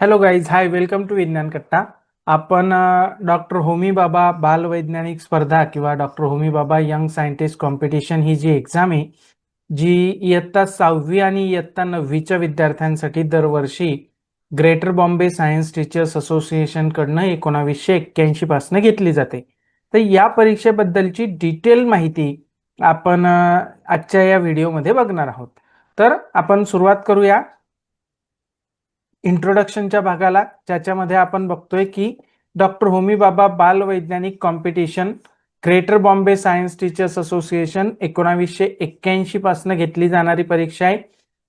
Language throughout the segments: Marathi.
Hello guys, hi, welcome to Vigyan Katta. आपण डॉक्टर होमी बाबा बाल वैज्ञानिक स्पर्धा किंवा डॉक्टर होमी बाबा यंग सायंटिस्ट कॉम्पिटिशन ही जी एक्झाम आहे, जी इयत्ता 6वी आणि इयत्ता 9वीच्या विद्यार्थ्यांसाठी दरवर्षी greater Bombay science teachers association कडनं 1981 पासून घेतली जाते. तर या परीक्षेबद्दलची डिटेल माहिती आपण आजच्या या व्हिडिओमध्ये बघणार आहोत. तर आपण सुरुवात करूया इंट्रोडक्शनच्या भागाला, ज्याच्यामध्ये आपण बघतोय की डॉक्टर होमी बाबा बाल वैज्ञानिक competition greater Bombay science teachers association 1981 पासून घेतली जाणारी परीक्षा आहे.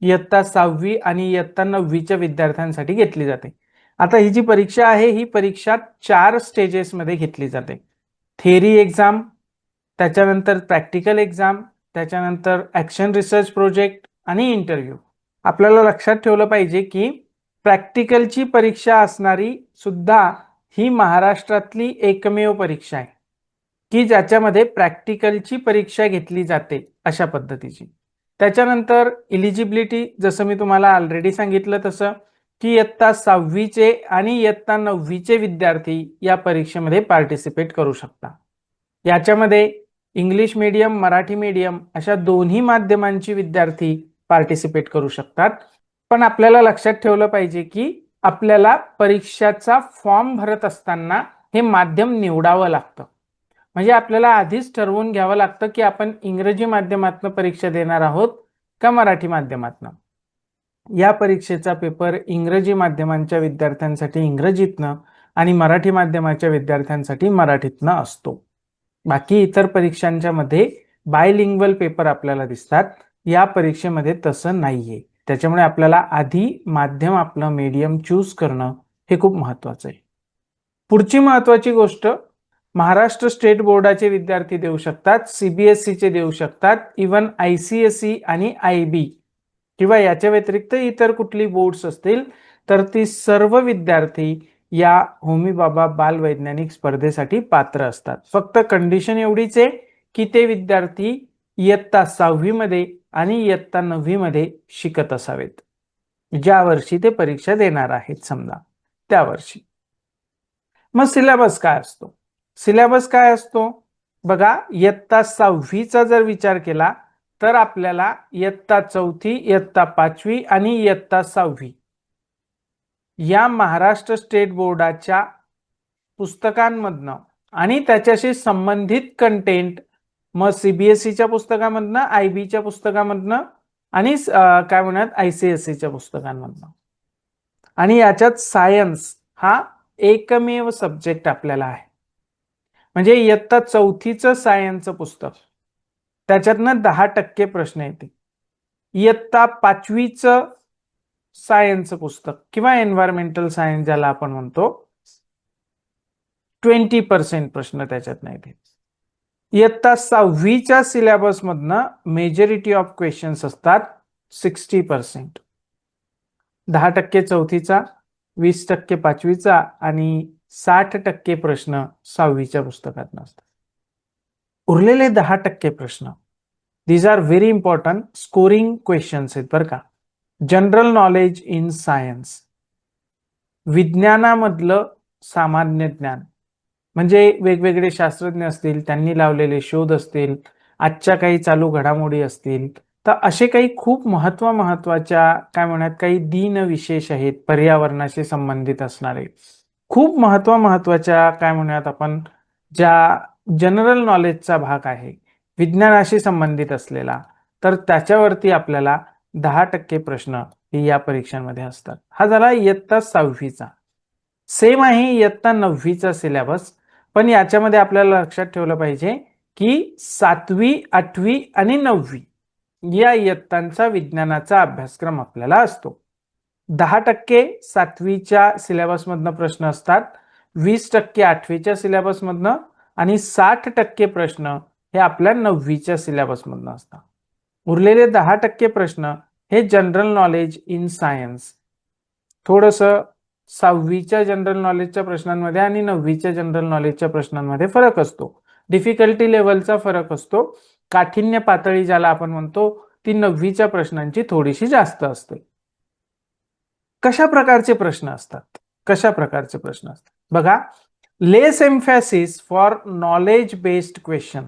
इयत्ता 6वी आणि इयत्ता 9वीच्या विद्यार्थ्यांसाठी घेतली जाते. आता ही जी परीक्षा आहे, ही परीक्षा 4 स्टेजेसमध्ये घेतली जाते. थेअरी एक्झाम, त्याच्यानंतर प्रॅक्टिकल एक्झाम, त्याच्यानंतर ॲक्शन रिसर्च प्रोजेक्ट आणि इंटरव्ह्यू. आपल्याला लक्षात ठेवलं पाहिजे की प्रॅक्टिकलची परीक्षा असणारी सुद्धा ही महाराष्ट्रातली एकमेव परीक्षा आहे की ज्याच्यामध्ये प्रॅक्टिकलची परीक्षा घेतली जाते अशा पद्धतीची. त्याच्यानंतर इलिजिबिलिटी, जसं मी तुम्हाला ऑलरेडी सांगितलं तसं, की इयत्ता 6वीचे आणि इयत्ता 9वीचे विद्यार्थी या परीक्षेमध्ये पार्टिसिपेट करू शकता. याच्यामध्ये इंग्लिश मीडियम, मराठी मीडियम अशा दोन्ही माध्यमांची विद्यार्थी पार्टिसिपेट करू शकतात. पण आपल्याला लक्षात ठेवलं पाहिजे की आपल्याला परीक्षाचा फॉर्म भरत असताना हे माध्यम निवडावं लागतं. म्हणजे आपल्याला आधीच ठरवून घ्यावं लागतं की आपण इंग्रजी माध्यमातून परीक्षा देणार आहोत का मराठी माध्यमातून. या परीक्षेचा पेपर इंग्रजी माध्यमांच्या विद्यार्थ्यांसाठी इंग्रजीतनं आणि मराठी माध्यमाच्या विद्यार्थ्यांसाठी मराठीतनं असतो. बाकी इतर परीक्षांच्या मध्ये बायलिंग्वल पेपर आपल्याला दिसतात. या परीक्षेमध्ये तसं नाहीये. त्याच्यामुळे आपल्याला आधी माध्यम आपलं मीडियम चूज करणं हे खूप महत्वाचं आहे. पुढची महत्वाची गोष्ट, महाराष्ट्र स्टेट बोर्डाचे विद्यार्थी देऊ शकतात, सीबीएसईचे देऊ शकतात, इवन ICSE आणि IB किंवा याच्या व्यतिरिक्त इतर कुठली बोर्ड्स असतील तर ती सर्व विद्यार्थी या होमी बाबा बाल वैज्ञानिक स्पर्धेसाठी पात्र असतात. फक्त कंडिशन एवढीच आहे की ते विद्यार्थी इयत्ता 6वी मध्ये आणि इयत्ता 9वी मध्ये शिकत असावेत, ज्या वर्षी ते परीक्षा देणार आहेत समजा त्या वर्षी. मग सिलेबस काय असतो? सिलेबस काय असतो बघा, इयत्ता 6वीचा जर विचार केला तर आपल्याला इयत्ता 4थी, इयत्ता 5वी आणि इयत्ता 6वी या महाराष्ट्र स्टेट बोर्डाच्या पुस्तकांमधनं आणि त्याच्याशी संबंधित कंटेंट मग सीबीएसईच्या पुस्तकामधनं, IBच्या पुस्तकामधनं आणि काय म्हणतात ICSEच्या पुस्तकांमधनं. आणि याच्यात सायन्स हा एकमेव सब्जेक्ट आपल्याला आहे. म्हणजे इयत्ता 4थीचं सायन्सचं पुस्तक, त्याच्यातनं 10% प्रश्न येते. इयत्ता 5वीचं सायन्सचं पुस्तक किंवा एन्व्हायरमेंटल सायन्स ज्याला आपण म्हणतो, 20% प्रश्न त्याच्यात नाही येते. इयत्ता 6वीच्या सिलेबस मधनं मेजॉरिटी ऑफ क्वेश्चन्स असतात 60%. 10% 4थीचा, 20% 5वीचा आणि 60% प्रश्न 6वीच्या पुस्तकात नसतात. उरलेले 10% प्रश्न, these are very important scoring questions आहेत बरं का. जनरल नॉलेज इन सायन्स, विज्ञानामधलं सामान्य ज्ञान, म्हणजे वेगवेगळे शास्त्रज्ञ असतील, त्यांनी लावलेले शोध असतील, आजच्या काही चालू घडामोडी असतील, तर असे काही खूप महत्वाच्या काय म्हणतात काही दिन विशेष आहेत पर्यावरणाशी संबंधित असणारे, खूप महत्वाच्या काय म्हणूयात आपण ज्या जनरल नॉलेजचा भाग आहे विज्ञानाशी संबंधित असलेला, तर त्याच्यावरती आपल्याला 10% प्रश्न हे या परीक्षांमध्ये असतात. हा झाला इयत्ता 6वीचा. सेम आहे इयत्ता 9वीचा सिलेबस, पण याच्यामध्ये आपल्याला लक्षात ठेवलं पाहिजे की 7वी, 8वी आणि 9वी या इयत्तांचा विज्ञानाचा अभ्यासक्रम आपल्याला असतो. 10% 7वीच्या सिलेबसमधनं प्रश्न असतात, 20% 8वीच्या सिलेबसमधनं आणि 60% प्रश्न हे आपल्या 9वीच्या सिलेबसमधनं असतात. उरलेले 10% प्रश्न हे जनरल नॉलेज इन सायन्स. थोडंसं 6वीच्या जनरल नॉलेजच्या प्रश्नांमध्ये आणि 9वीच्या जनरल नॉलेजच्या प्रश्नांमध्ये फरक असतो. डिफिकल्टी लेवलचा फरक असतो. काठिण्य पातळी ज्याला आपण म्हणतो ती 9वीच्या प्रश्नांची थोडीशी जास्त असते. कशा प्रकारचे प्रश्न असतात? कशा प्रकारचे प्रश्न असतात बघा, less emphasis for knowledge based question,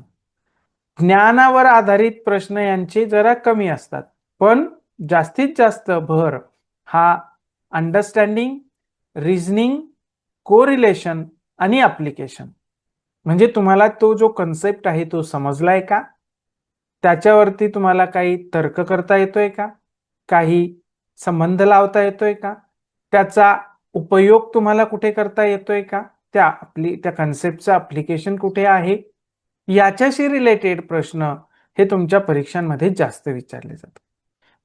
ज्ञानावर आधारित प्रश्न यांचे जरा कमी असतात, पण जास्तीत जास्त भर हा अंडरस्टँडिंग, रिझनिंग, कोरिलेशन आणि ऍप्लिकेशन, म्हणजे तुम्हाला तो जो कन्सेप्ट आहे तो समजलाय का, त्याच्यावरती तुम्हाला काही तर्क करता येतोय का, काही संबंध लावता येतोय का, त्याचा उपयोग तुम्हाला कुठे करता येतोय का, त्या कन्सेप्टचं ऍप्लिकेशन कुठे आहे, याच्याशी रिलेटेड प्रश्न हे तुमच्या परीक्षांमध्ये जास्त विचारले जातात.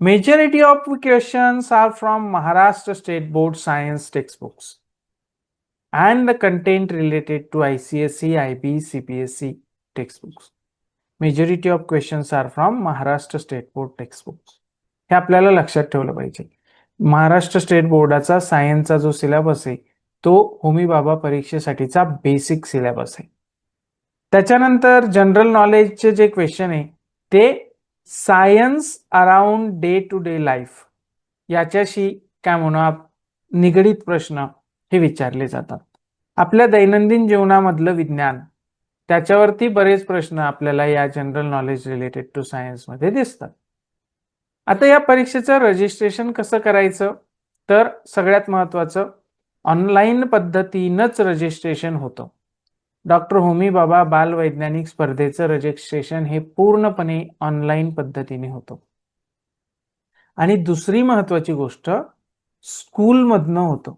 Majority of questions are from Maharashtra state board science textbooks and the content related to ICSE, IB, CBSE textbooks. Majority of questions are from Maharashtra state board textbooks. हे आपल्याला लक्षात ठेवलं पाहिजे. महाराष्ट्र स्टेट बोर्डाचा सायन्सचा जो सिलेबस आहे तो होमी बाबा परीक्षेसाठीचा बेसिक सिलेबस आहे. त्याच्यानंतर जनरल नॉलेजचे जे क्वेश्चन आहे ते science around day to day life याच्याशी काय म्हणू निगडीत प्रश्न हे विचारले जातात. आपल्या दैनंदिन जीवनामधलं विज्ञान त्याच्यावरती बरेच प्रश्न आपल्याला या general knowledge related to science मध्ये दिसतात. आता या परीक्षेचं रजिस्ट्रेशन कसं करायचं, तर सगळ्यात महत्वाचं ऑनलाईन पद्धतीनंच रजिस्ट्रेशन होतं. डॉक्टर होमी बाबा बाल वैज्ञानिक स्पर्धेचं रजिस्ट्रेशन हे पूर्णपणे ऑनलाईन पद्धतीने होतं. आणि दुसरी महत्वाची गोष्ट स्कूलमधनं होतं.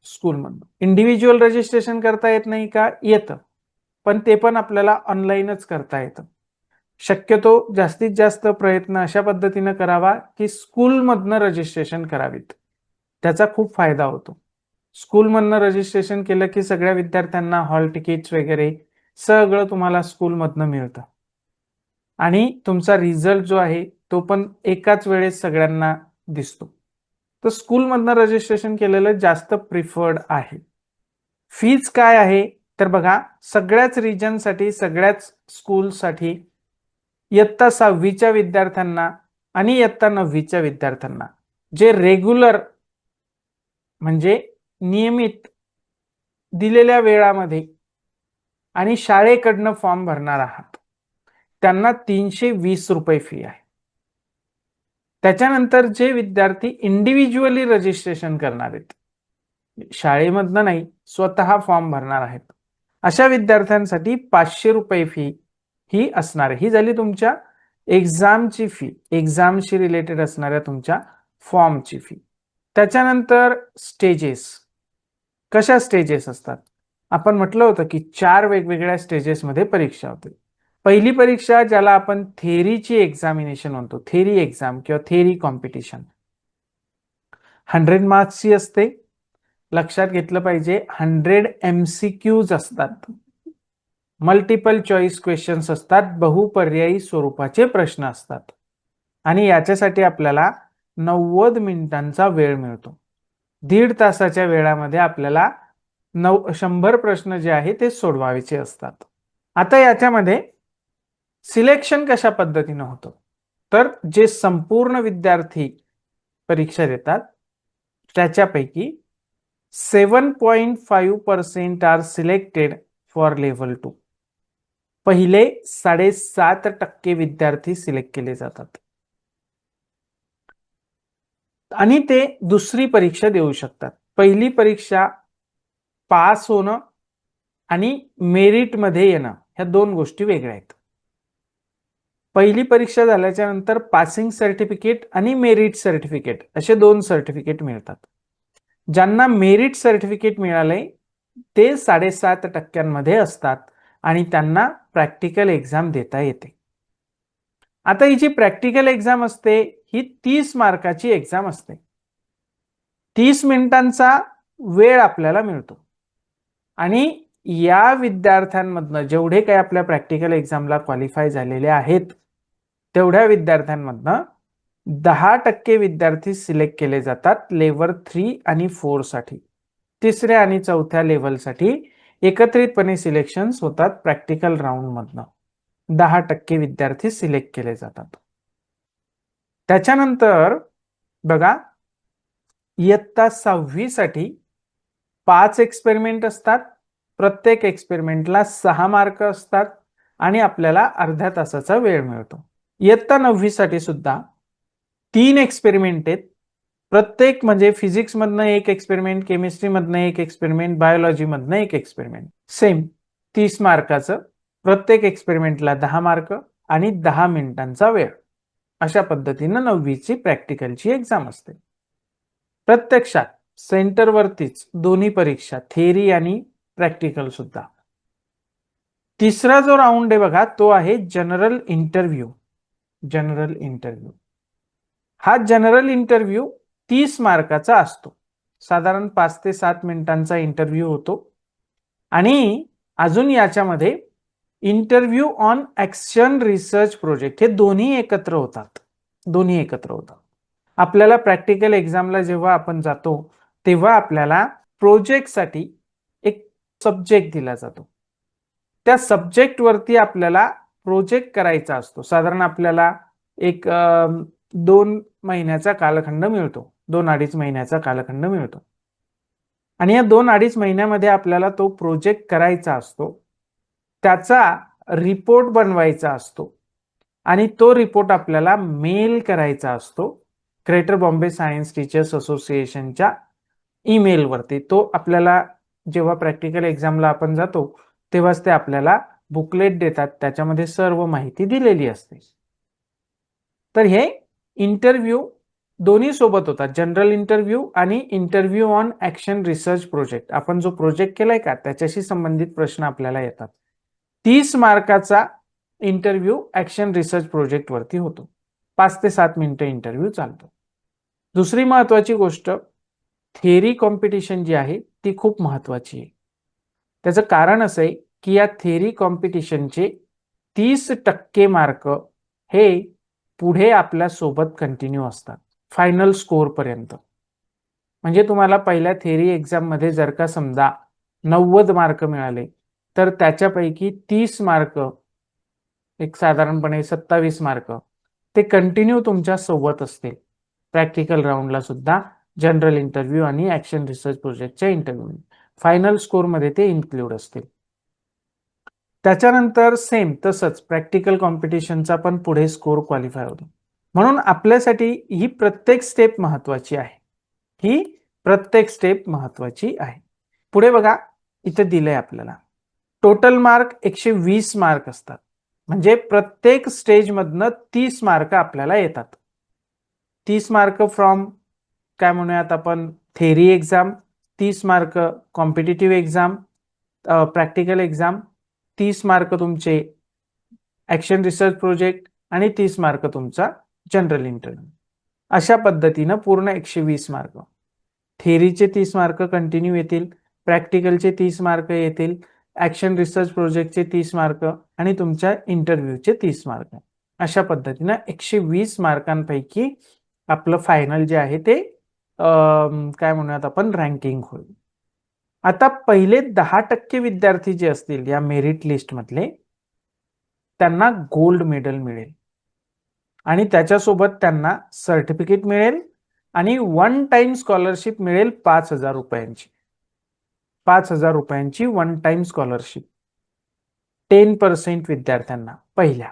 स्कूलमधनं इंडिव्हिज्युअल रजिस्ट्रेशन करता येत नाही का, येतं, पण ते पण आपल्याला ऑनलाईनच करता येतं. शक्यतो जास्तीत जास्त प्रयत्न अशा पद्धतीनं करावा की स्कूलमधनं रजिस्ट्रेशन करावीत, त्याचा खूप फायदा होतो. स्कूलमधनं रजिस्ट्रेशन केलं की सगळ्या विद्यार्थ्यांना हॉल तिकीट्स वगैरे सगळं तुम्हाला स्कूलमधनं मिळतं आणि तुमचा रिझल्ट जो आहे तो पण एकाच वेळेस सगळ्यांना दिसतो. तर स्कूलमधनं रजिस्ट्रेशन केलेलं जास्त प्रिफर्ड आहे. फीज काय आहे तर बघा, सगळ्याच रिजनसाठी, सगळ्याच स्कूलसाठी इयत्ता 6वीच्या विद्यार्थ्यांना आणि इयत्ता 9वीच्या विद्यार्थ्यांना जे रेग्युलर म्हणजे नियमित दिलेल्या वेळामध्ये आणि शाळेकडनं फॉर्म भरणार आहात त्यांना 320 रुपये फी आहे. त्याच्यानंतर जे विद्यार्थी इंडिव्हिज्युअली रजिस्ट्रेशन करणार आहेत, शाळेमधनं नाही, स्वतः फॉर्म भरणार आहेत, अशा विद्यार्थ्यांसाठी 500 रुपये फी ही असणार आहे. ही झाली तुमच्या एक्झामची फी, एक्झामशी रिलेटेड असणाऱ्या तुमच्या फॉर्मची फी. त्याच्यानंतर स्टेजेस, कशा स्टेजेस असतात, आपण म्हटलं होतं की 4 वेगवेगळ्या स्टेजेसमध्ये परीक्षा होते. पहिली परीक्षा ज्याला आपण थेरीची एक्झामिनेशन म्हणतो, थेरी एक्झाम किंवा थेरी कॉम्पिटिशन, 100 मार्क्सची असते. लक्षात घेतलं पाहिजे 100 MCQs असतात, मल्टिपल चॉईस क्वेश्चन्स असतात, बहुपर्यायी स्वरूपाचे प्रश्न असतात आणि याच्यासाठी आपल्याला 90 मिनिटांचा वेळ मिळतो. 1.5 तासाच्या वेळामध्ये आपल्याला 100 प्रश्न जे आहे ते सोडवायचे असतात. आता याच्यामध्ये सिलेक्शन कशा पद्धतीनं होतं, तर जे संपूर्ण विद्यार्थी परीक्षा देतात त्याच्यापैकी 7.5% आर सिलेक्टेड फॉर लेव्हल 2. पहिले 7.5% विद्यार्थी सिलेक्ट केले जातात आणि ते दुसरी परीक्षा देऊ शकतात. पहिली परीक्षा पास होणं आणि मेरिट मध्ये येणं ह्या दोन गोष्टी वेगळ्या आहेत. पहिली परीक्षा झाल्याच्या नंतर पासिंग सर्टिफिकेट आणि मेरिट सर्टिफिकेट असे 2 सर्टिफिकेट मिळतात. ज्यांना मेरिट सर्टिफिकेट मिळाले ते 7.5% असतात आणि त्यांना प्रॅक्टिकल एक्झाम देता येते. आता ही जी प्रॅक्टिकल एक्झाम असते ही 30 मार्काची एक्झाम असते. 30 मिनिटांचा वेळ आपल्याला मिळतो आणि या विद्यार्थ्यांमधनं जेवढे काही आपल्या प्रॅक्टिकल एक्झामला क्वालिफाय झालेले आहेत तेवढ्या विद्यार्थ्यांमधनं 10% विद्यार्थी सिलेक्ट केले जातात लेव्हल 3 आणि 4 साठी. तिसऱ्या आणि चौथ्या लेव्हलसाठी एकत्रितपणे सिलेक्शन्स होतात प्रॅक्टिकल राऊंड मधनं. 10% विद्यार्थी सिलेक्ट केले जातात. त्याच्यानंतर बघा इयत्ता 6वी साठी 5 एक्सपेरिमेंट असतात, प्रत्येक एक्सपेरिमेंटला 6 मार्क असतात आणि आपल्याला अर्ध्या तासाचा वेळ मिळतो. इयत्ता 9वी साठी सुद्धा 3 एक्सपेरिमेंट आहेत, प्रत्येक म्हणजे फिजिक्स मधनं एक एक्सपेरिमेंट, केमिस्ट्री मधनं एक एक्सपेरिमेंट, बायोलॉजी मधनं एक एक्सपेरिमेंट, सेम 30 मार्काचं, प्रत्येक एक्सपेरिमेंटला 10 मार्क आणि 10 मिनिटांचा वेळ. अशा पद्धतीनं 9वीची प्रॅक्टिकलची एक्झाम असते. प्रत्यक्षात सेंटरवरतीच दोन्ही परीक्षा, थेअरी आणि प्रॅक्टिकल सुद्धा. तिसरा जो राऊंड आहे बघा, तो आहे जनरल इंटरव्ह्यू. जनरल इंटरव्ह्यू हा जनरल इंटरव्ह्यू 30 मार्काचा असतो. साधारण 5 ते 7 मिनिटांचा इंटरव्ह्यू होतो आणि अजून याच्यामध्ये interview on action research project हे दोन्ही एकत्र होतात. दोन्ही एकत्र होतात. आपल्याला प्रॅक्टिकल एक्झामला जेव्हा आपण जातो तेव्हा आपल्याला प्रोजेक्टसाठी एक सब्जेक्ट दिला जातो. त्या सब्जेक्टवरती आपल्याला प्रोजेक्ट करायचा असतो. साधारण आपल्याला एक 2 महिन्याचा कालखंड मिळतो, 2-2.5 महिन्याचा कालखंड मिळतो आणि या 2-2.5 महिन्यामध्ये आपल्याला तो प्रोजेक्ट करायचा असतो, त्याचा रिपोर्ट बनवायचा असतो आणि तो रिपोर्ट आपल्याला मेल करायचा असतो ग्रेटर बॉम्बे सायन्स टीचर्स असोसिएशनच्या ईमेलवरती. तो आपल्याला जेव्हा प्रॅक्टिकल एक्झामला आपण जातो तेव्हाच ते आपल्याला बुकलेट देतात, त्याच्यामध्ये सर्व माहिती दिलेली असते. तर हे इंटरव्ह्यू दोन्ही सोबत होतात, जनरल इंटरव्ह्यू आणि interview on action research project. आपण जो प्रोजेक्ट केलाय का त्याच्याशी संबंधित प्रश्न आपल्याला येतात. 30 मार्काचा इंटरव्ह्यू ऍक्शन रिसर्च प्रोजेक्ट वरती होतो. 5 ते 7 मिनिटं इंटरव्ह्यू चालतो. दुसरी महत्वाची गोष्ट, थिअरी कॉम्पिटिशन जी आहे ती खूप महत्वाची आहे. त्याचं कारण असं आहे की या थिअरी कॉम्पिटिशनचे 30% मार्क हे पुढे आपल्या सोबत कंटिन्यू असतात फायनल स्कोर पर्यंत. म्हणजे तुम्हाला पहिल्या थिअरी एक्झाम मध्ये जर का समजा 90 मार्क मिळाले तर त्याच्यापैकी 30 मार्क, एक साधारणपणे 27 मार्क ते कंटिन्यू तुमच्या सोबत असतील प्रॅक्टिकल राऊंडला सुद्धा, जनरल इंटरव्ह्यू आणि ऍक्शन रिसर्च प्रोजेक्टच्या इंटरव्ह्यू फायनल स्कोर मध्ये ते इन्क्लूड असतील. त्याच्यानंतर सेम तसंच प्रॅक्टिकल कॉम्पिटिशनचा पण पुढे स्कोर क्वालिफाय होतो. म्हणून आपल्यासाठी ही प्रत्येक स्टेप महत्वाची आहे. ही प्रत्येक स्टेप महत्वाची आहे. पुढे बघा, इथे दिलंय आपल्याला टोटल मार्क 120 मार्क असतात. म्हणजे प्रत्येक स्टेज मधनं 30 मार्क आपल्याला येतात. 30 मार्क फ्रॉम काय म्हणूयात आपण theory exam, 30 mark competitive exam, practical exam, 30 mark तुमचे ऍक्शन रिसर्च प्रोजेक्ट आणि 30 मार्क तुमचा जनरल इंटरव्ह्यू. अशा पद्धतीनं पूर्ण 120 मार्क. थेअरीचे 30 मार्क कंटिन्यू येतील, प्रॅक्टिकलचे 30 मार्क येतील, ऍक्शन रिसर्च प्रोजेक्टचे 30 मार्क आणि तुमच्या इंटरव्ह्यूचे 30 मार्क. अशा पद्धतीनं 120 मार्कांपैकी आपलं फायनल जे आहे ते काय म्हणूयात आपण रँकिंग होईल. आता पहिले 10% विद्यार्थी जे असतील या मेरिट लिस्ट मधले त्यांना गोल्ड मेडल मिळेल आणि त्याच्यासोबत त्यांना सर्टिफिकेट मिळेल आणि 1 टाइम स्कॉलरशिप मिळेल 5,000 रुपयांची. 5,000 रुपयांची 1 टाइम स्कॉलरशिप 10% विद्यार्थ्यांना पहिल्या.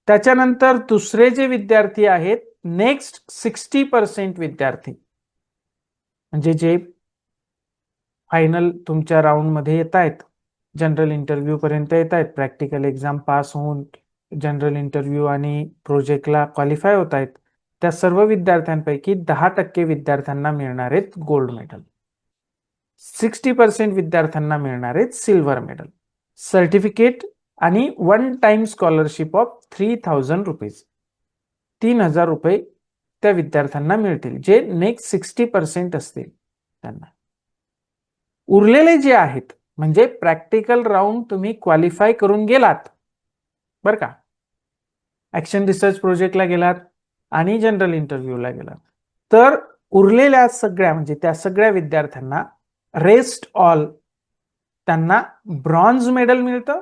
त्याच्यानंतर दुसरे जे विद्यार्थी आहेत, नेक्स्ट 60% विद्यार्थी म्हणजे जे फायनल तुमच्या राऊंड मध्ये येत आहेत, जनरल इंटरव्ह्यू पर्यंत येत आहेत, प्रॅक्टिकल एक्झाम पास होऊन जनरल इंटरव्ह्यू आणि प्रोजेक्टला क्वालिफाय होत आहेत, त्या सर्व विद्यार्थ्यांपैकी 10% विद्यार्थ्यांना मिळणार आहेत गोल्ड मेडल, 60% विद्यार्थ्यांना मिळणार आहेत सिल्वर मेडल, सर्टिफिकेट आणि 1 टाइम स्कॉलरशिप ऑफ 3,000 रुपीज, 3,000 रुपये त्या विद्यार्थ्यांना मिळतील जे नेक्स्ट 60% असतील त्यांना. उरलेले जे आहेत म्हणजे प्रॅक्टिकल राऊंड तुम्ही क्वालिफाय करून गेलात बरं का, ऍक्शन रिसर्च प्रोजेक्टला गेलात आणि जनरल इंटरव्ह्यूला गेलात, तर उरलेल्या सगळ्या म्हणजे त्या सगळ्या विद्यार्थ्यांना रेस्ट ऑल त्यांना ब्रॉन्झ मेडल मिळतं,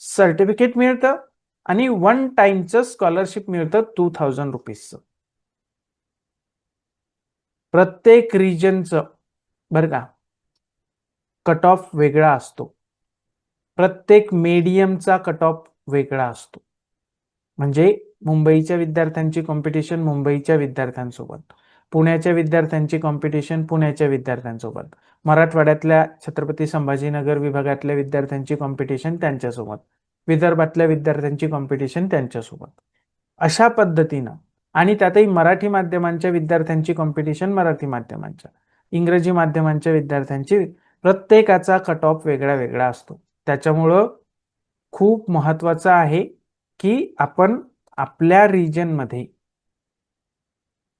सर्टिफिकेट मिळतं आणि 1 टाइमचं स्कॉलरशिप मिळतं 2,000 रुपीजचं. प्रत्येक रिजनचं बरं का कट ऑफ वेगळा असतो. प्रत्येक मीडियमचा कट ऑफ वेगळा असतो. म्हणजे मुंबईच्या विद्यार्थ्यांची कॉम्पिटिशन मुंबईच्या विद्यार्थ्यांसोबत, पुण्याच्या विद्यार्थ्यांची कॉम्पिटिशन पुण्याच्या विद्यार्थ्यांसोबत, मराठवाड्यातल्या छत्रपती संभाजीनगर विभागातल्या विद्यार्थ्यांची कॉम्पिटिशन त्यांच्यासोबत, विदर्भातल्या विद्यार्थ्यांची कॉम्पिटिशन त्यांच्यासोबत. अशा पद्धतीनं आणि त्यातही मराठी माध्यमांच्या विद्यार्थ्यांची कॉम्पिटिशन मराठी माध्यमांच्या, इंग्रजी माध्यमांच्या विद्यार्थ्यांची, प्रत्येकाचा कट ऑफ वेगळा वेगळा असतो. त्याच्यामुळं खूप महत्वाचं आहे की आपण आपल्या रिजनमध्ये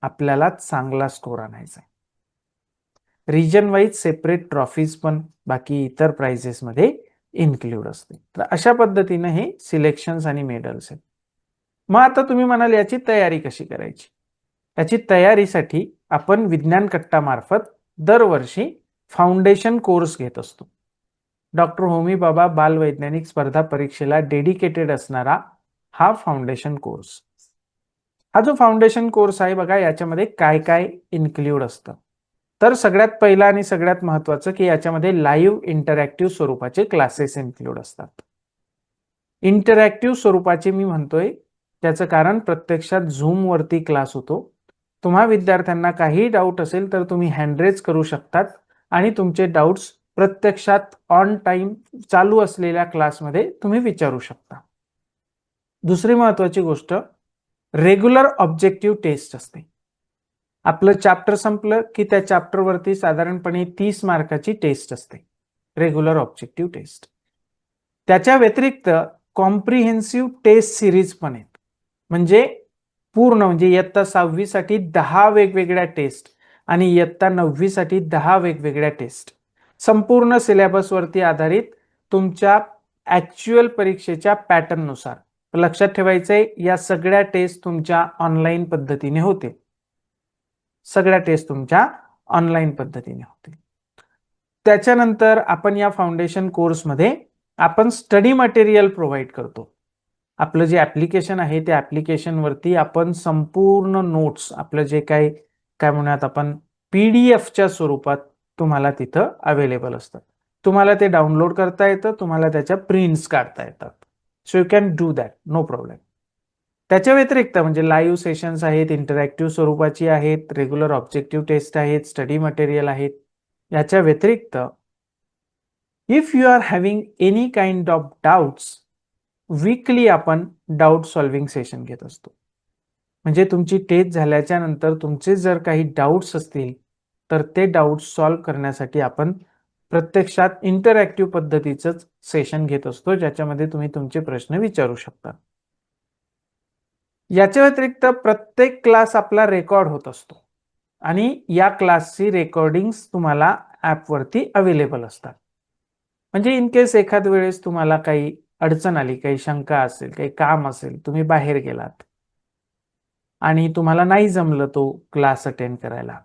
आपल्याला चांगला स्कोर आणायचा आहे. रिजन वाईज सेपरेट ट्रॉफीज पण बाकी इतर प्राइजेसमध्ये इन्क्लूड असते. तर अशा पद्धतीने हे सिलेक्शन्स आणि मेडल्स आहेत. मग आता तुम्ही म्हणाल याची तयारी कशी करायची? याची तयारीसाठी आपण विज्ञान कट्टामार्फत दरवर्षी फाउंडेशन कोर्स घेत असतो. डॉक्टर होमी बाबा बाल वैज्ञानिक स्पर्धा परीक्षेला डेडिकेटेड असणारा हा फाउंडेशन कोर्स. हा जो फाउंडेशन कोर्स आहे बघा, याच्यामध्ये काय काय इन्क्लूड असतं. तर सगळ्यात पहिला आणि सगळ्यात महत्वाचं की याच्यामध्ये लाईव्ह इंटरॅक्टिव्ह स्वरूपाचे क्लासेस इन्क्लूड असतात. इंटरॅक्टिव्ह स्वरूपाचे मी म्हणतोय त्याचं कारण प्रत्यक्षात झूम वरती क्लास होतो. तुम्हा विद्यार्थ्यांना काही डाऊट असेल तर तुम्ही हँडरेज करू शकतात आणि तुमचे डाऊट्स प्रत्यक्षात ऑन टाइम चालू असलेल्या क्लासमध्ये तुम्ही विचारू शकता. दुसरी महत्वाची गोष्ट, रेग्युलर ऑब्जेक्टिव्ह टेस्ट असते. आपलं चॅप्टर संपलं की त्या चॅप्टरवरती साधारणपणे 30 मार्काची टेस्ट असते, रेग्युलर ऑब्जेक्टिव्ह टेस्ट. त्याच्या व्यतिरिक्त कॉम्प्रिहेन्सिव्ह टेस्ट सिरीज पण आहेत. म्हणजे पूर्ण म्हणजे इयत्ता 6वी साठी 10 वेगवेगळ्या टेस्ट आणि इयत्ता 9वी साठी 10 वेगवेगळ्या टेस्ट, संपूर्ण सिलेबसवरती आधारित तुमच्या ऍक्च्युअल परीक्षेच्या पॅटर्ननुसार. लक्षात ठेवायचंय या सगळ्या टेस्ट तुमच्या ऑनलाईन पद्धतीने होते. सगळ्या टेस्ट तुमच्या ऑनलाईन पद्धतीने होतील. त्याच्यानंतर आपण या फाउंडेशन कोर्समध्ये आपण स्टडी मटेरियल प्रोव्हाइड करतो. आपलं जे ऍप्लिकेशन आहे त्या ऍप्लिकेशनवरती आपण संपूर्ण नोट्स, आपलं जे काय म्हणूयात आपण PDF स्वरूपात तुम्हाला तिथं अवेलेबल असतात. तुम्हाला ते डाउनलोड करता येतं, तुम्हाला त्याच्या प्रिंट्स काढता येतात. So you can do that, no problem. त्याच्या व्यतिरिक्त म्हणजे लाईव्ह सेशन्स आहेत, इंटरॅक्टिव्ह स्वरूपाची आहेत, रेग्युलर ऑब्जेक्टिव्ह टेस्ट आहेत, स्टडी मटेरियल आहेत. याच्या व्यतिरिक्त if you are having any kind of doubts, weekly आपण डाऊट सॉल्व्हिंग सेशन घेत असतो. म्हणजे तुमची टेस्ट झाल्याच्या नंतर तुमचे जर काही डाऊट्स असतील तर ते डाऊट्स सॉल्व्ह करण्यासाठी आपण प्रत्यक्षात इंटरॅक्टिव्ह पद्धतीचं सेशन घेत असतो, ज्याच्यामध्ये तुम्ही तुमचे प्रश्न विचारू शकता. याच्या व्यतिरिक्त प्रत्येक क्लास आपला रेकॉर्ड होत असतो आणि या क्लासची रेकॉर्डिंग्स तुम्हाला ॲपवरती अवेलेबल असतात. म्हणजे इन केस एखाद वेळेस तुम्हाला काही अडचण आली, काही शंका असेल, काही काम असेल, तुम्ही बाहेर गेलात आणि तुम्हाला नाही जमलं तो क्लास अटेंड करायला,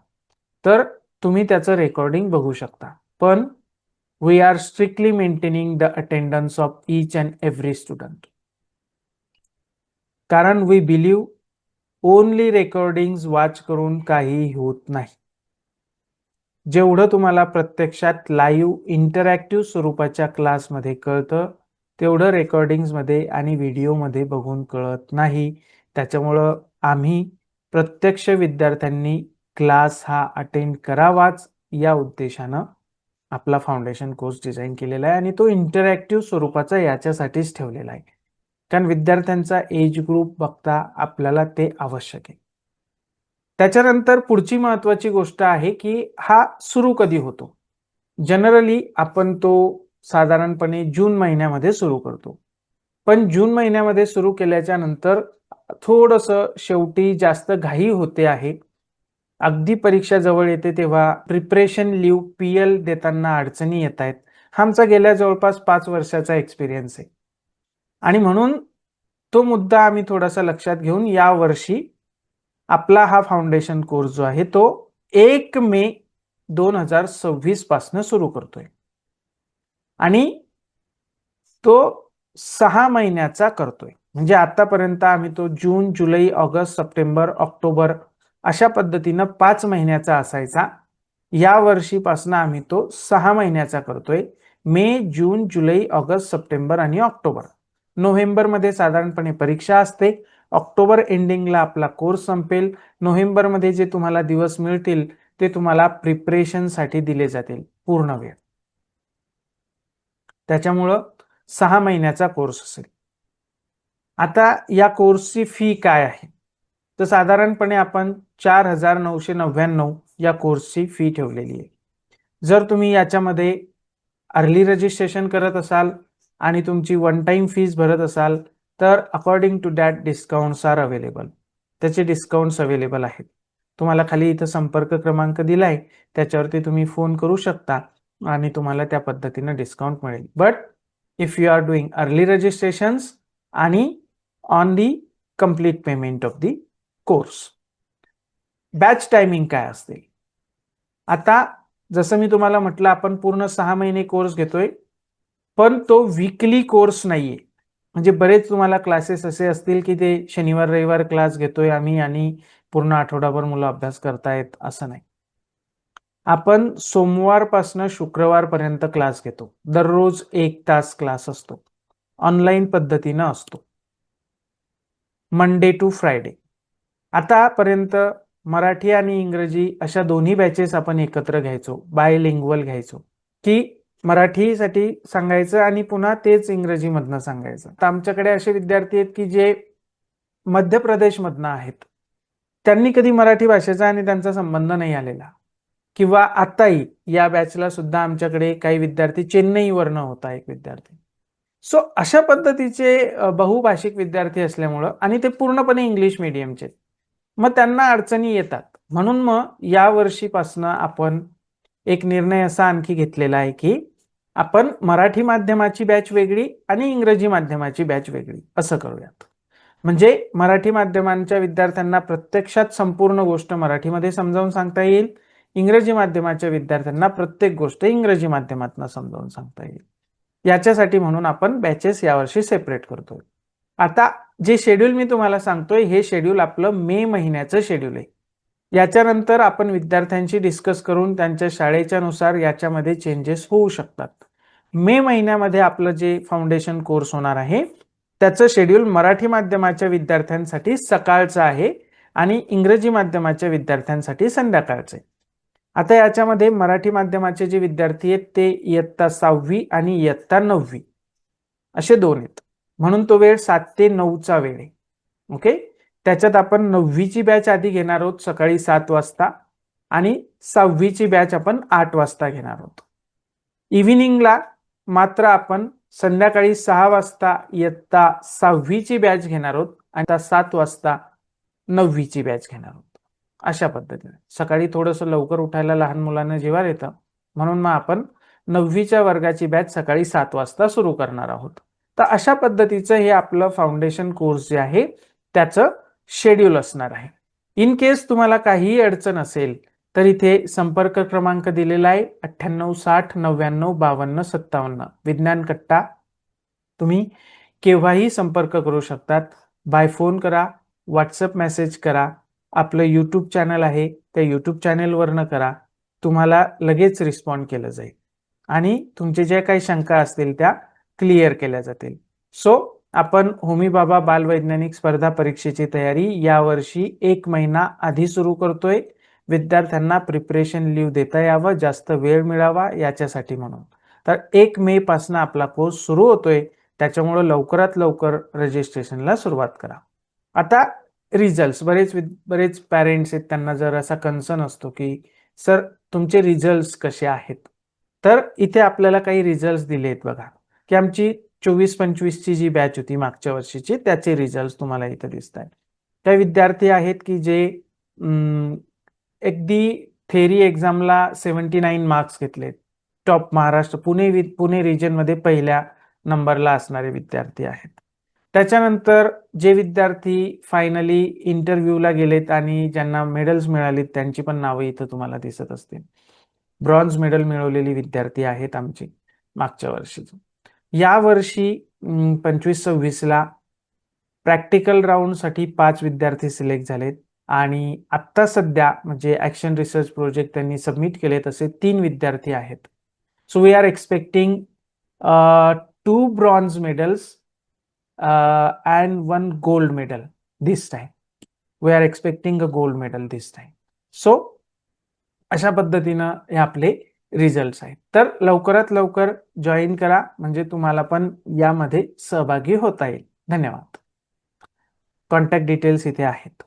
तर तुम्ही त्याचं रेकॉर्डिंग बघू शकता. पण we are strictly maintaining the attendance of each and every student. कारण we believe only recordings watch करून काही होत नाही. जेवढं तुम्हाला प्रत्यक्षात लाईव्ह इंटरॅक्टिव्ह स्वरूपाच्या क्लासमध्ये कळतं तेवढं रेकॉर्डिंग्समध्ये आणि व्हिडिओमध्ये बघून कळत नाही. त्याच्यामुळं आम्ही प्रत्यक्ष विद्यार्थ्यांनी क्लास हा अटेंड करावाच या उद्देशानं आपला फाउंडेशन कोर्स डिझाईन केलेला आहे आणि तो इंटरॅक्टिव्ह स्वरूपाचा याच्यासाठीच ठेवलेला आहे. कारण विद्यार्थ्यांचा एज ग्रुप बघता आपल्याला ते आवश्यक आहे. त्याच्यानंतर पुढची महत्वाची गोष्ट आहे की हा सुरू कधी होतो. जनरली आपण तो साधारणपणे जून महिन्यामध्ये सुरू करतो. पण जून महिन्यामध्ये सुरू केल्याच्या नंतर थोडंसं शेवटी जास्त घाई होते आहे. अगदी परीक्षा जवळ येते तेव्हा प्रिपरेशन लीव्ह PL देताना अडचणी येत आहेत. हा आमचा गेल्या जवळपास 5 वर्षाचा एक्सपिरियन्स आहे आणि म्हणून तो मुद्दा आम्ही थोडासा लक्षात घेऊन या वर्षी आपला हा फाउंडेशन कोर्स जो आहे तो 1 मे 2026 पासून सुरू करतोय आणि तो 6 महिन्याचा करतोय. म्हणजे आतापर्यंत आम्ही तो जून, जुलै, ऑगस्ट, सप्टेंबर, ऑक्टोबर अशा पद्धतीनं 5 महिन्याचा असायचा. या वर्षीपासून आम्ही तो 6 महिन्याचा करतोय. मे, जून, जुलै, ऑगस्ट, सप्टेंबर आणि ऑक्टोबर. नोव्हेंबरमध्ये साधारणपणे परीक्षा असते. ऑक्टोबर एंडिंगला आपला कोर्स संपेल. नोव्हेंबरमध्ये जे तुम्हाला दिवस मिळतील ते तुम्हाला प्रिपरेशनसाठी दिले जातील पूर्ण वेळ. त्याच्यामुळं 6 महिन्याचा कोर्स असेल. आता या कोर्सची फी काय आहे? तर साधारणपणे आपण 4,999 या कोर्सची फी ठेवलेली आहे. जर तुम्ही याच्यामध्ये अर्ली रजिस्ट्रेशन करत असाल आणि तुमची वन टाइम फीस भरत असाल तर according to that discounts are available. त्याचे डिस्काउंट्स अवेलेबल आहेत. तुम्हाला खाली इथं संपर्क क्रमांक दिलाय, त्याच्यावरती तुम्ही फोन करू शकता आणि तुम्हाला त्या पद्धतीनं डिस्काउंट मिळेल. But if you are doing early registrations आणि on the complete payment of the course. Batch timing काय असते? आता जसं मी तुम्हाला म्हटलं आपण पूर्ण 6 महिने कोर्स घेतोय, पण तो वीकली कोर्स नाहीये. म्हणजे बरेच तुम्हाला क्लासेस असे असतील की ते शनिवार रविवार क्लास घेतोय आम्ही आणि पूर्ण आठवडाभर मुलं अभ्यास करतायत, असं नाही. आपण सोमवारपासून शुक्रवारपर्यंत क्लास घेतो. दररोज 1 तास क्लास असतो. ऑनलाईन पद्धतीनं असतो. Monday to Friday. आतापर्यंत मराठी आणि इंग्रजी अशा दोन्ही बॅचेस आपण एकत्र घ्यायचो, बायलिंग्वल घ्यायचो, की मराठीसाठी सांगायचं आणि पुन्हा तेच इंग्रजीमधनं सांगायचं. तर आमच्याकडे असे विद्यार्थी आहेत की जे मध्य प्रदेशमधनं आहेत. त्यांनी कधी मराठी भाषेचा आणि त्यांचा संबंध नाही आलेला. किंवा आताही या बॅचला सुद्धा आमच्याकडे काही विद्यार्थी चेन्नईवरनं होता एक विद्यार्थी. सो अशा पद्धतीचे बहुभाषिक विद्यार्थी असल्यामुळं आणि ते पूर्णपणे इंग्लिश मीडियमचे, मग त्यांना अडचणी येतात. म्हणून मग या वर्षीपासून आपण एक निर्णय असा आणखी घेतलेला आहे की आपण मराठी माध्यमाची बॅच वेगळी आणि इंग्रजी माध्यमाची बॅच वेगळी असं करूयात. म्हणजे मराठी माध्यमांच्या विद्यार्थ्यांना प्रत्यक्षात संपूर्ण गोष्ट मराठीमध्ये समजावून सांगता येईल. इंग्रजी माध्यमाच्या विद्यार्थ्यांना प्रत्येक गोष्ट इंग्रजी माध्यमातून समजावून सांगता येईल. याच्यासाठी म्हणून आपण बॅचेस यावर्षी सेपरेट करतोय. आता जे शेड्यूल मी तुम्हाला सांगतोय हे शेड्यूल आपलं मे महिन्याचं शेड्यूल आहे. याच्यानंतर आपण विद्यार्थ्यांशी डिस्कस करून त्यांच्या शाळेच्या नुसार याच्यामध्ये चेंजेस होऊ शकतात. मे महिन्यामध्ये आपलं जे फाउंडेशन कोर्स होणार आहे त्याचं शेड्यूल मराठी माध्यमाच्या विद्यार्थ्यांसाठी सकाळचं आहे आणि इंग्रजी माध्यमाच्या विद्यार्थ्यांसाठी संध्याकाळचं आहे. आता याच्यामध्ये मराठी माध्यमाचे जे विद्यार्थी आहेत ते इयत्ता 6वी आणि इयत्ता 9वी असे 2 आहेत. म्हणून तो वेळ 7 ते 9चा वेळ आहे. ओके. त्याच्यात आपण 9वीची बॅच आधी घेणार आहोत सकाळी 7 वाजता आणि 6वीची बॅच आपण 8 वाजता घेणार आहोत. इव्हिनिंगला मात्र आपण संध्याकाळी 6 वाजता इयत्ता 6वीची बॅच घेणार आहोत आणि 7 वाजता 9वीची बॅच घेणार आहोत. अशा पद्धतीने सकाळी थोडंसं लवकर उठायला लहान मुलांना जिवार येतं, म्हणून मग आपण 9वीच्या वर्गाची बॅच सकाळी 7 वाजता सुरू करणार आहोत. तर अशा पद्धतीचं हे आपलं फाउंडेशन कोर्स जे आहे त्याचं शेड्यूल असणार आहे. इन केस तुम्हाला काहीही अडचण असेल तर इथे संपर्क क्रमांक दिलेला आहे 9860995257. विज्ञान कट्टा. तुम्ही केव्हाही संपर्क करू शकतात. बाय फोन करा, व्हॉट्सअप मेसेज करा, आपलं यूट्यूब चॅनल आहे त्या यूट्यूब चॅनलवरनं करा. तुम्हाला लगेच रिस्पॉन्ड केलं जाईल आणि तुमचे ज्या काही शंका असतील त्या क्लिअर केल्या जातील. सो आपण होमी बाबा बालवैज्ञानिक स्पर्धा परीक्षेची तयारी यावर्षी 1 महिना आधी सुरू करतोय. विद्यार्थ्यांना प्रिपरेशन लीव देता यावं, जास्त वेळ मिळावा याच्यासाठी म्हणून. तर 1 मे पासून आपला कोर्स सुरू होतोय, त्याच्यामुळे लवकरात लवकर रजिस्ट्रेशनला सुरुवात करा. आता रिझल्ट्स, बरेच पॅरेंट्स आहेत त्यांना जर असा कन्सर्न असतो की सर तुमचे रिझल्ट्स कसे आहेत. तर इथे आपल्याला काही रिझल्ट्स दिले आहेत बघा, की आमची 24-25ची जी बॅच होती मागच्या वर्षीची त्याचे रिझल्ट्स तुम्हाला इथे दिसत आहेत. काही विद्यार्थी आहेत की जे अगदी थेरी एक्झामला 79 मार्क्स घेतलेत. टॉप महाराष्ट्र पुणे रिजनमध्ये पहिल्या नंबरला असणारे विद्यार्थी आहेत. त्याच्यानंतर जे विद्यार्थी फायनली इंटरव्ह्यूला गेलेत आणि ज्यांना मेडल्स मिळालीत त्यांची पण नावं इथं तुम्हाला दिसत असतील. ब्रॉन्झ मेडल मिळवलेली विद्यार्थी आहेत आमची मागच्या वर्षीची. या वर्षी 25-26ला प्रॅक्टिकल राऊंडसाठी 5 विद्यार्थी सिलेक्ट झालेत. आणि आत्ता सध्या म्हणजे ॲक्शन रिसर्च प्रोजेक्ट त्यांनी सबमिट केले तसे 3 विद्यार्थी आहेत. So we are expecting 2 bronze medals and 1 gold medal this time. We are expecting a gold medal this time. So अशा पद्धतीनं हे आपले रिझल्ट्स आहेत. तर लवकरात लवकर जॉईन करा म्हणजे तुम्हाला पण यामध्ये सहभागी होता येईल. धन्यवाद. कॉन्टॅक्ट डिटेल्स इथे आहेत.